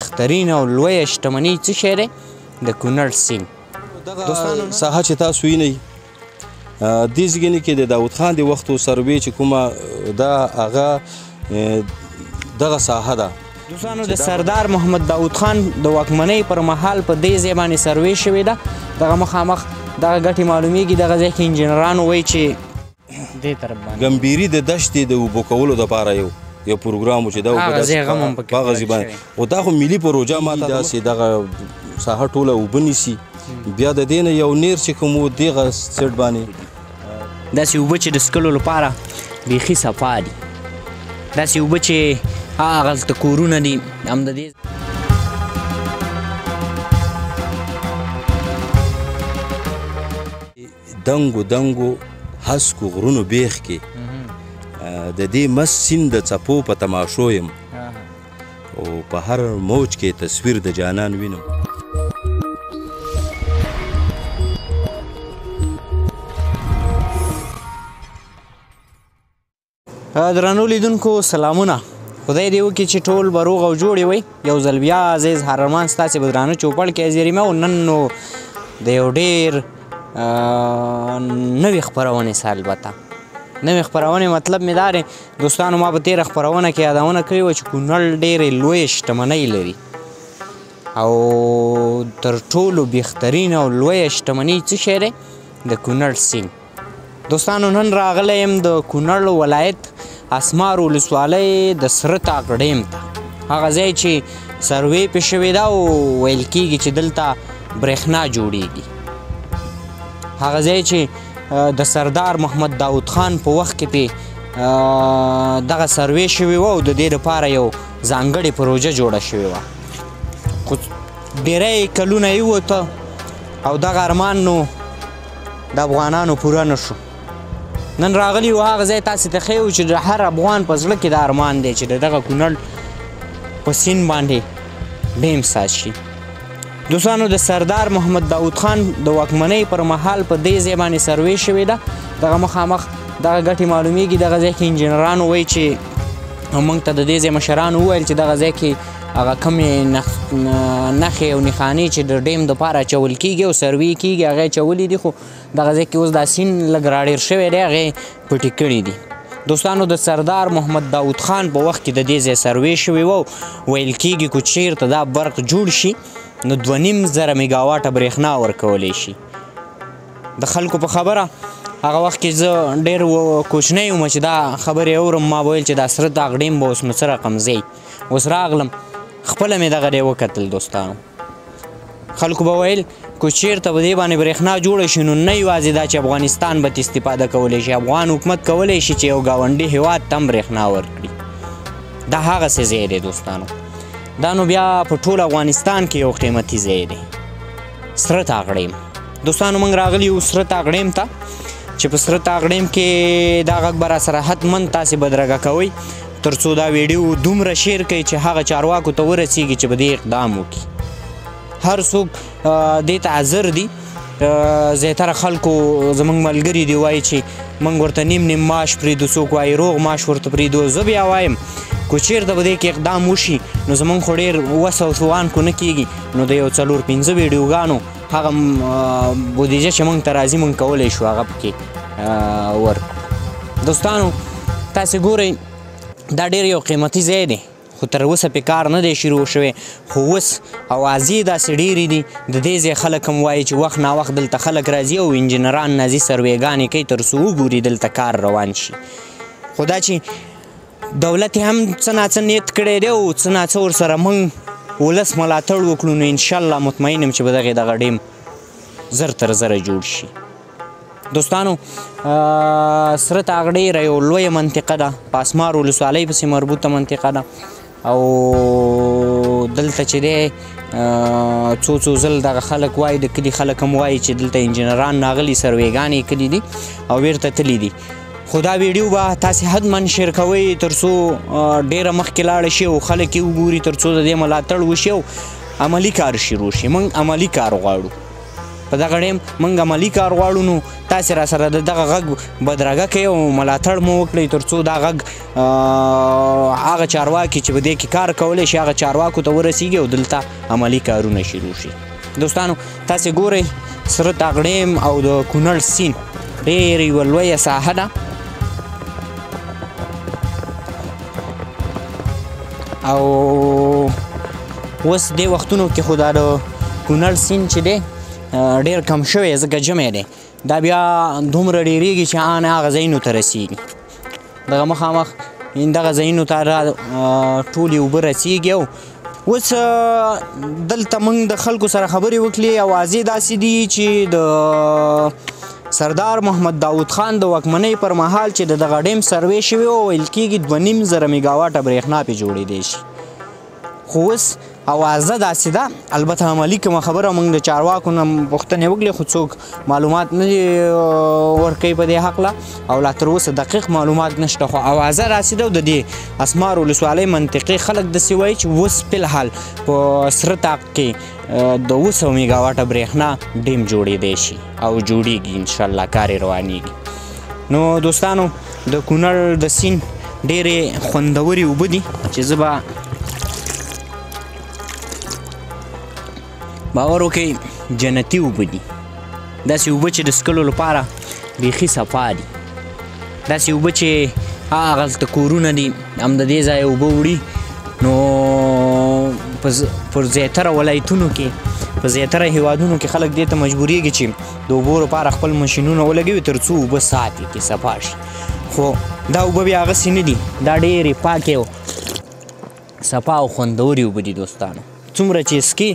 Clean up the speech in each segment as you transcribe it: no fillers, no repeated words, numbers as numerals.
بهترین او لویه شتمني څه شی دی؟ د کونړ سیند. دغه ساحه چې تاسو وینئ دې ځګنې کې د داود خان د وختو سروې چې کومه دا هغه دغه ساحه ده. دوستانو د سردار محمد داود خان د واکمنۍ پر مهال په دې ځای باندې سروې شوې ده. دغه مخامخ دغه ګټې معلومیږي. دغه ځای کې انجینران وایي چې دې طرف باندې ګمبیري د دشتې د اوبو کولو دپاره یو پروګرام و چې دا هغه ځای غم هم پکې هغه ځای باندې خو دا خو ملي پروژه ماته داسې دغه ساحه ټوله اوبه نیسي. بیا د دې نه یو نیر چې کوم و دغه سیټ باندې داسې اوبه چې د څښلو لپاره بیخي صفا دي. داسې اوبه چې هغلته کورونه دي هم د دې دنګو دنګو هسکو غرونو بیخ کې د دې مست سیند د څپو په تماشو یم او په هر موج کې تصویر د جانان وینم. درنو لیدونکو سلامونه. خدای دې وکړي چې ټول به روغ او جوړې وئ. یو ځل بیا عزیز هرمان ستاسې په درانه چوپړ کې زیرمه او نن نو د یو ډېر نوې خپرونې سره البته نوې خپرونې مطلب مې دا دی دوستانو ما په تېره خپرونه کې یادونه کړې وه چې کونړ ډېرې لویې شتمنۍ لري او تر ټولو بهترین او لویه شتمني څه شی دی؟ د کونړ سیند. دوستانو نن راغلی یم د کونړ ولایت اسمار ولسوالۍ د سره تاغ ډیم ته. هغه ځای چې سروې پې شوې ده او ویل کېږي چې دلته برېښنا جوړیږي. هغه ځای چې د سردار محمد داود خان په وخت کې پې دغه سروې شوې وه او د دې لپاره یو ځانګړې پروژه جوړه شوې وه خو ډېری کلونه یې ووته او دغه ارمان نو د افغانانو پوره نه شو. نن راغلی و هغه ځای تاسې ته ښیو چې د هر افغان په زړه کې دا ارمان دی چې د دغه کونړ په سیند باندې ډیم ساز شي. دوستانو د سردار محمد داود خان د واکمنۍ پر مهال په دې ځای باندې سروې شوې ده. دغه مخامخ دغه ګټې معلومیږي. دغه ځای کې انجینران وایي چې موږ ته د دې ځای مشرانو وویل چې دغه ځای کې هغه کمې نښې او نښانې چې د ډیم دپاره اچول کېږي او سروې کېږي هغه یې اچولي دي خو دغه ځای کې اوس دا سیند لږ راډېر شوی دی هغه یې پټې کړي دي. دوستانو د سردار محمد داود خان په وخت کې د دې ځای سروې شوې وه ویل کېږي که چېرته دا برق جوړ شي نو 2.5 میګاواټه برېښنا ورکولی شي. د خلکو په خبره هغه وخت کې زه ډېر کوچنی وم چې دا خبرې اورم ما به ویل چې دا سره تاغ ډیم به اوس نو څه رقم ځای. اوس راغلم خپله مې دغه دی وکتل. دوستانو خلکو به ویل که چېرته به دې باندې برېښنا جوړه شي نو نه یوازې دا چې افغانستان به استفاده کولی شي افغان حکومت کولی شي چې یو ګاونډي هېواد ته هم برېښنا ورکړي. دا هغسې ځای دی دوستانو. دا نو بیا په ټول افغانستان کې یو قیمتي ځای دی سره تاغ ډیم. دوستانو موږ راغلي یو سره تاغ ډیم ته چې په سره تاغ ډیم کې دا غږ به راسره حتما تاسې بدرګه کوئ تر څو دا ویډیو دومره شیر کوي چې هغه چارواکو ته ورسیږي چې به دې اقدام وکړي. هر څوک دې ته حاضر دي. زیاتره خلکو زموږ ملګري دي وایي چې موږ ورته نیم معاش پرېږدو څوک وایي روغ معاش ورته پرېږدو. زه بیا وایم که چېرته به دې کې اقدام وشي نو زموږ خو ډېر وس او توان کو نه کېږي نو د یو 4-5 ویډیوګانو هغه بودیجه چې موږ ته راځي موږ کولی شو هغه پکې ورکړو. دوستانو تاسې ګورئ دا ډېر یو قیمتي ځای دی خو تر اوسه پې کار نه دی شروع شوی خو اوس اوازې داسې ډېرې دي د دې ځای خلک هم وایي چې وخت ناوخت دلته خلک راځي او انجینران راځي سروېګانې کوي تر څو وګوري دلته کار روان شي. خو دا چې دولت هم څه ناڅه نیت کړی دی او څه ناڅه ورسره موږ ولس ملاتړ وکړو نو انشاءالله مطمئن یم چې به دغه ډیم زر تر زره جوړ شي. دوستانو سره تاغ ډېره یو لویه منطقه ده په اسمار ولسوالۍ پسې مربوطه منطقه ده او دلته چې دی څو ځل دغه خلک وایي د کلي خلک هم وایي چې دلته انجینران راغلي سروېګانې یې کړي دي او بیرته تللي دي. خو دا ویډیو به تاسې حتما شیر کوئ تر څو ډېره مخکې لاړه شي او خلک یې وګوري تر څو د دې ملاتړ وشي او عملي کار شروع شي. موږ عملي کار غواړو. په دغه ټایم موږ عملي کار غواړو نو تاسې را سره د دغه غږ بدرګه کوئ او ملاتړ مو وکړئ تر څو دا غږ هغه چارواکي چې په دې کې کار کولی شي هغه چارواکو ته ورسیږي او دلته عملي کارونه شروع شي. دوستانو تاسې ګورئ سره تاغړیم او د کونړ سیند ډېر یوه لویه ساحه ده او اوس دې وختونو کې خو دا د کونړ سیند چې دی ډېر کم شوی ځکه جمع دی دا بیا دومره ډېرېږي چې ان هغه ځایونو ته رسېږي دغه مخامخ دغه ځایونو ته ټولې اوبه رسېږي او اوس دلته موږ د خلکو سره خبرې وکړې اوازې داسې دي چې د سردار محمد داود خان د واکمنۍ پر مهال چې د دغه ډیم سروې شوی او ویل کېږي 2.5 میګاواټه برېښنا پرې جوړېدی شي خو اوس اوازه داسې ده البته عملي کومه خبره موږ د چارواکو نه پوښتنې وکړې خو څوک معلومات نه ورکوي په دې هکله او لا تر اوسه دقیق معلومات نشته خو اوازه راسېده او د دې اسمار ولسوالۍ منطقي خلک داسې وایي چې اوس فلحال په سره طاق کې د 200 میګاواټه برېښنا ډیم جوړېدی شي او جوړېږي انشاءالله کار یې روانېږي. نو دوستانو د کونړ د سیند ډېرې خوندورې اوبه دي چې زه به باور وکړئ جنتي اوبه دي داسې اوبه چې د څښلو لپاره بیخي صفا دي داسې اوبه چې هغلته کورونه دي هم د دې ځایه اوبه وړي نو پر زیاتره ولایتونو کې په زیاتره هیوادونو کې خلک دې ته مجبوریږي چې د اوبو لپاره خپل ماشینونه ولګوي تر څو اوبه ساتي کې صفا شي خو دا اوبه بیا هغسې نه دي دا ډېرې پاکې او صفا او خوندورې اوبه دي دوستانو څومره چې څکي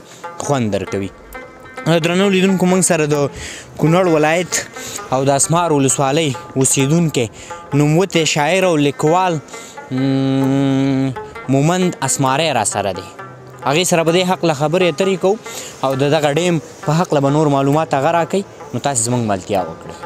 خوند درکوي. درنو لیدونکو موږ سره د کونړ ولایت او د اسمار ولسوالۍ اوسیدونکی نوموتی شاعر او لیکوال مومند اسماری را سره دی هغې سره به دې حقله خبرې اترې کوو او د دغه ډیم په حقله به نور معلومات هغه راکوي نو تاسې زموږ ملتیا وکړئ.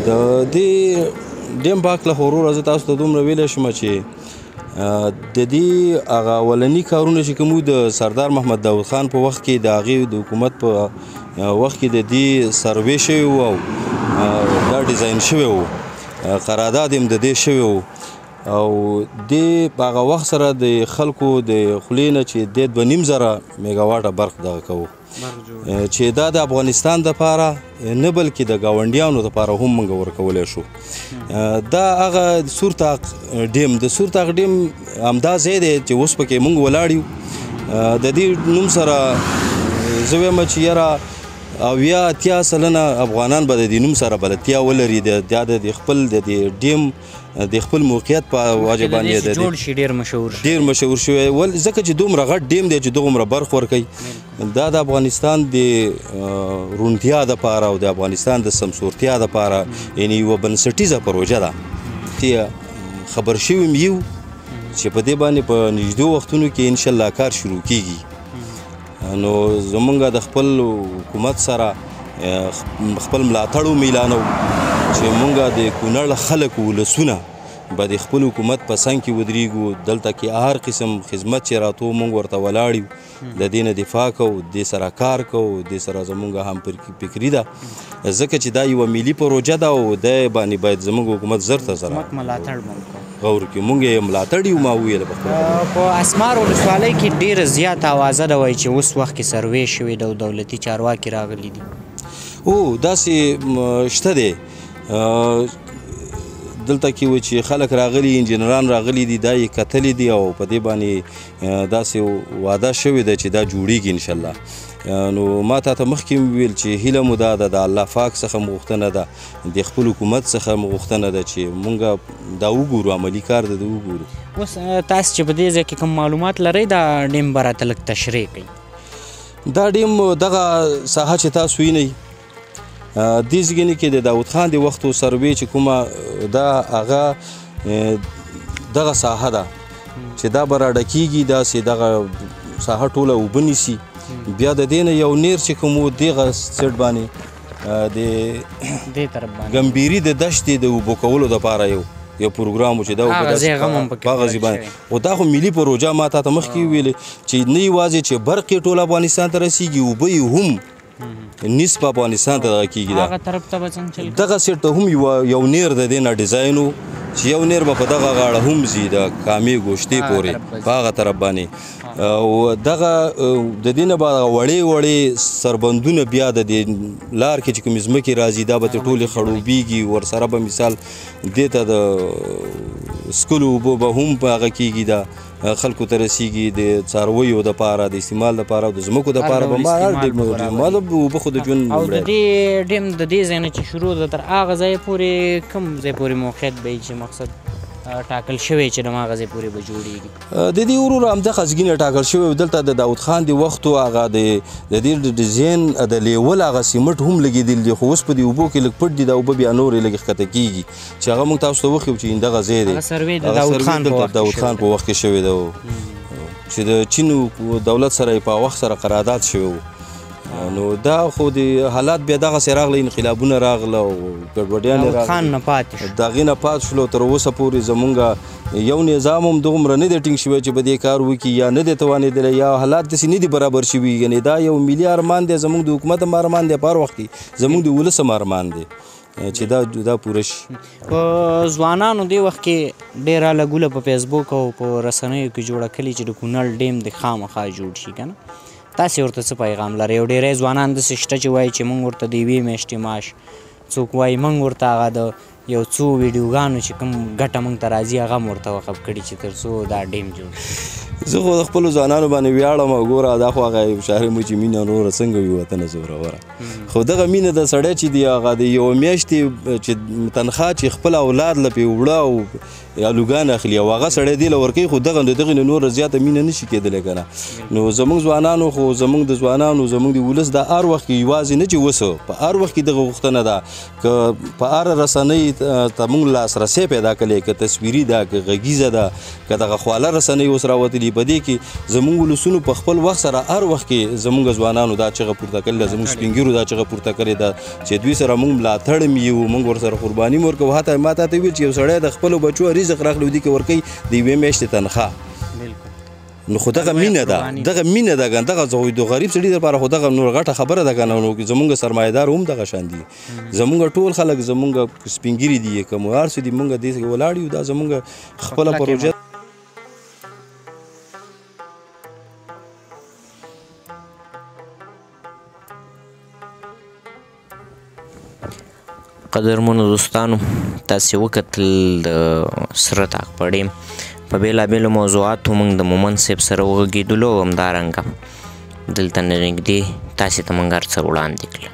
د دې ډیم په هکله خو وروره زه تاسو ته دومره ویلی شم چې د دې هغه اولني کارونه چې کوم د سردار محمد داود خان په وخت کې د هغې د حکومت په وخت کې د دې سروې شوی و او دا ډیزاین شوی و قرارداد هم د دې شوی و او دې په هغه وخت سره د خلکو د خولې نه چې د 2.5 میګاواټه برق دغه کوو چې دا د افغانستان دپاره نه بلکې د ګاونډیانو دپاره هم موږ ورکولی شو. دا هغه سورتاق ډیم د سورتاق ډیم همدا ځای دی چې اوس پکې موږ ولاړ یو. د دې نوم سره زه وایم چې یاره 80 سلنه افغانان به د دې نوم سره بلدتیا ولري. دا د خپل د ډیم د خپل موقعیت په وجه باندې جوړ شي ډېر مشهور شوی ځکه چې دومره غټ ډیم دی چې دومره برق ورکوي. دا د افغانستان د روڼتیا دپاره او د افغانستان د سمسورتیا دپاره یعنې یوه بنسټیزه پروژه ده. خبر شوي یو چې په دې باندې په نږدې وختونو کې انشاءالله کار شروع کیږي. نو زمونږ د خپل حکومت سره خپل ملاتړ ومیلانو چې مونږ د کونړ خلک ولسونه به د خپل حکومت په څنګ کې ودرېږو. دلته کې هر قسم خدمت چې راتو مونږ ورته ولاړ یو. د دې نه دفاع کوو، دې سره کار کوو، دې سره زمونږ هم فکري ده ځکه چې دا یوه ملي پروژه ده او د باندې باید زمونږ حکومت زر ته سره غور کړي. مونږ یې ملاتړ یو. ما وویل په اسمار ولسوالۍ کې ډېره زیاته اوازه ده وایي چې اوس وخت کې سروې شوې ده او دولتي چارواکي راغلي دي. داسې شته دی. دلته کې و چې خلک راغلي، انجینران راغلي دي، دا یې کتلي دي او په دې باندې داسې وعده شوې ده چې دا جوړیږي انشاءالله. نو ما تاته مخکې وویل چې هیله مو دا ده د الله پاک څخه مو غوښتنه ده، د خپل حکومت څخه مو غوښتنه ده چې مونږ دا وګورو، عملي کار ده وګورو. اوس تاسو چې په دې ځای کې کوم معلومات لرئ دا ډیم به راته لږ تشریح کړئ. دا ډیم دغه ساحه چې تاسو وینئ دې ځګنې کې د داود خان د وختو سروې چې کومه دا هغه دغه ساحه ده چې دا به راډکېږي. داسې دغه ساحه ټوله اوبه نیسي. بیا د دې نه یو نیر چې کوم و دغه سیټ باندې د ګمبیري د دشتې د اوبو کولو دپاره یو پروګرام و چې دا هغه ځای باندې خو دا خو ملي پروژه ما تاته مخکې وویلې چې نه یوازې چې برق یې ټول افغانستان ته رسیږي، اوبه یې هم نصف افغانستان ته دغه کېږي. دغه سیټ ته هم یو نیر د دې نه ډیزاین و چې یو نیر به په دغه غاړه هم ځي د کامې ګوشتې پورې په هغه طرف باندې. او دغه د دې نه به وړې سربندونه بیا د دې لار کې چې کومې ځمکې راځي دا به ترې ټولې خړوبېږي. ورسره به مثال دې ته د څښلو اوبه به هم په هغه کېږي، دا خلکو ته رسیږي د څارویو دپاره، د استعمال دپاره او د ځمکو دپاره به اوبه خو د ژوند او د دې ډیم د دې ځای نه چې شروع ده تر هغه ځای پورې کوم ځای پورې موقعیت به وي چې مقصد ټاکل شوی چې د هغه ځای پورې به جوړېږي؟ د دې وروره همدغه ځګینه ټاکل شوی و. دلته د داود خان د وختو هغه د دې د ډیزاین د لیول هغه سیمټ هم لګېدلي دي، خو اوس په دې اوبو کې لږ پټ دي. دا اوبه بیا نورې لږ ښکته کېږي چې هغه موږ تاسو ته وښیو چې دغه ځای دی. د داود خان په وخت کې شوی ده چې د چین دولت سره یې په وخت سره قرارداد شوی و. نو دا خو د حالات بیا دغسې راغله، انقلابونه راغله او ګډوډیانې راغلې، د هغې نه پاتې شولو. تر اوسه پورې زمونږ یو نظام هم دومره نه دی ټینګ شوی چې به دې کار وکړي، یا نه دی توانېدلی، یا حالات داسې نه دي برابر شوي. یعنې دا یو ملي ارمان دی، زمونږ د حکومت هم ارمان دی، په هر وخت کې زمونږ د ولس هم ارمان دی چې دا پوره شي. په ځوانانو دې وخت کې ډېره لګوله په فیسبوک او په رسنیو کې جوړه کړې چې د کونړ ډیم د خامخا جوړ شي که نه؟ تاسې ورته څه پیغام لرئ؟ یو ډېری ځوانان داسې شته چې وایي چې موږ ورته د یوې میاشتې معاش، څوک وایي موږ ورته هغه د یو څو ویډیوګانو چې کوم ګټه موږ ته راځي هغه هم ورته وقف کړي چې تر څو دا ډیم جوړ شي. زه خو د خپلو ځوانانو باندې ویاړم او ګوره دا خو هغه شاعري مو چې مینه نوره څنګه وي وطنه زوروره. خو دغه مینه د سړی چې دی هغه د یوه میاشتې چې تنخوا چې خپل اولاد له پې وړه او الوګان اخلي او هغه سړی دې له ورکوي، خو دغه د دغې نه نوره زیاته مینه نشي کېدلی که نه. نو زموږ ځوانانو خو زموږ د ځوانانو زموږ د ولس دا هر وخت کې یوازې نه چې اوسه په هر وخت کې دغه غوښتنه ده که په هره رسنۍ ته موږ لاسرسی پیدا کړی، که تصویري ده، که غږیزه ده، که دغه خواله رسنۍ اوس راوتلي، په دې کې زموږ ولسونو په خپل وخت سره هر وخت کې زموږ ځوانانو دا چغه پورته کړې ده، زموږ سپین ږیرو دا چغه پورته کړې ده چې دوی سره موږ ملاتړ یو، موږ ورسره قرباني م ورکوو. حتی ما تاته ویل چې یو سړی د خپلو بچو رزق راخلي ودي کې ورکوي د یوې میاشتې تنخوا. نو خو دغه مینه ده ګنه دغه د غریب سړي دپاره خو دغه نور غټه خبره ده که نه نو زمونږ سرمایهدار هم دغه شان دي زمونږ ټول خلک زمونږ سپین ږیري دي که مو هر څه دي مونږ دې ولاړ یو دا زمونږ خپله پروژه قدرمنو دوستانو تاسې وکتل د سره طاق په ډیم په بېلابېلو موضوعاتو موږ د مومن صاحب سره وغږېدلو او همدارنګه دلته نږدې تاسې ته موږ هر څه وړاندې کړل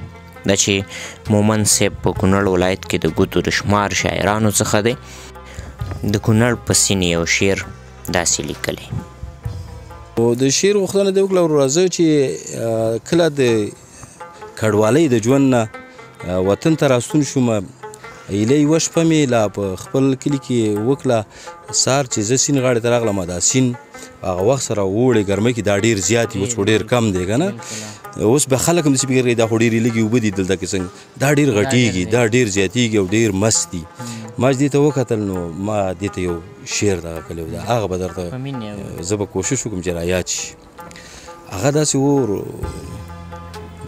دا چې مومن صاحب په کونړ ولایت کې د ګوتو د شمار شاعرانو څخه دی د کونړ په سینې یو شعر داسې لیکلی د شعر غوښتنه دې وکړه راځه چې کله د کډوالۍ د ژوند نه وطن ته راستون شوم ایله یوه شپه مې لا په خپل کلي کې وکړه سهار چې زه سیند غاړې ته راغلم دا سیند هغه وخت سره اوړې ګرمۍ کې دا ډېر زیات وي اوس خو ډېر کم دی که نه اوس به خلک هم داسې فکر کوي دا خو ډېرې لږې اوبه دي دلته کې څنګه دا ډېر غټېږي دا ډېر زیاتېږي او ډېر مست دي ما چې دې ته وکتل نو ما دې ته یو شعر دغه کړی و هغه به درته زه به کوشش وکړم چې رایاد شي هغه داسې و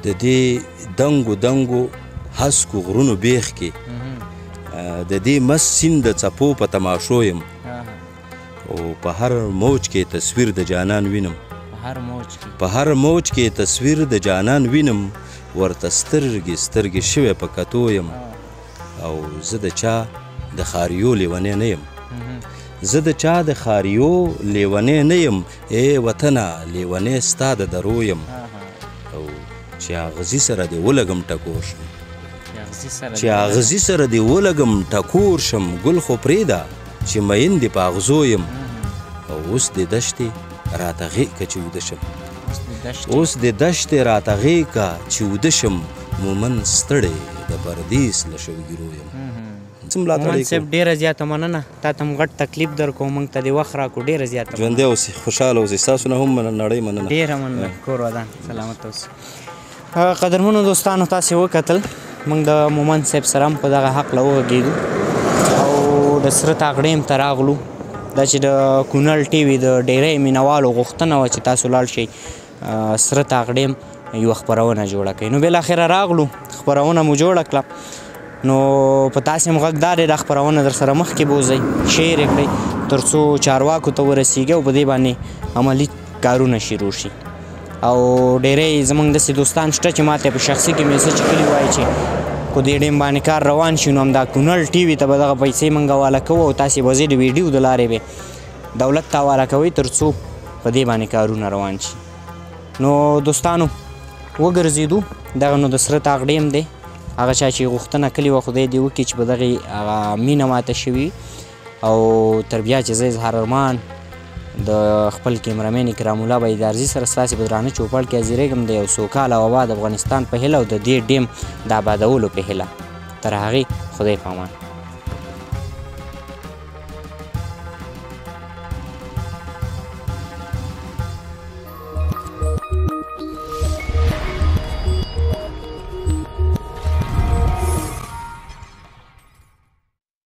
د دې دنګو هسکو غرونو بیخ کې د دې مست سیند د څپو په تماشو یم او په هر موج کې تصویر د جانان وینم په هر موج کې تصویر د جانان وینم ورته سترګې شوې په کتو یم او زه د چا د خاریو لیونی نه یم زه د چا د خاریو لیونی نه یم ای وطنه لیونی ستا د درو یم او چې اغزي سره دې ولګم ټکور شم چې اغزي سره دې ولګم ټکور شم ګل خو پرېږده چې مین دې په اغزو یم او اوس دې دشتې راته غېږ که چې وده شم اوس دې دشتې راته غېږ که چې وده شم مومن ستړی د پردیس له شوګیرو یم مومن صاحب ډېره زیاته مننه تا ته هم غټ تکلیف در کوم موږ ته دې وخت راکړو ډېره زیاته ژوندی اوسئ خوشحاله اوسئ ستاسو نه هم نړۍ مننه ډېره مننه کور ودان سلامت اوسئ قدرمنو دوستانو تاسې وکتل موږ د مومن صاحب سره هم په دغه هکله وغږېدو او د سره طاق ډیم ته راغلو دا چې د کونړ ټي وي د ډېری مینوالو غوښتنه وه چې تاسو لاړ شئ سره طاق ډیم یوه خپرونه جوړه کړئ نو بالاخره راغلو خپرونه مو جوړه کړه نو په تاسې هم غږ دا دی دا خپرونه در سره مخکې بوځئ شیر یې کړئ تر څو چارواکو ته ورسیږي او په دې باندې عملي کارونه شروع شي او ډېری زموږ داسې دوستان شته چې ماته په شخصي کې میسج کړي وایي چې کو دې ډیم باندې کار روان شي نو همدا کونړ ټي وي ته به دغه پیسې موږ حواله کوو او تاسې به د ویډیو د لارې به دولت ته حواله کوئ تر څو په دې باندې کارونه روان شي نو دوستانو وګرځېدو دغه نو د سره طاق ډیم دی هغه چا چې غوښتنه کړې وه خدای دې وکړي چې په دغې هغه مینه ماته شوي او تر بیا چې زه اظهار ارمان د خپل کیمرامین اکرام الله بیدارزي سره ستاسې په درانه چوپړ کې حاضرېږم د یو سوکاله او آباد افغانستان په هیله او د دې ډیم د آبادولو په هیله تر هغې خدای په امان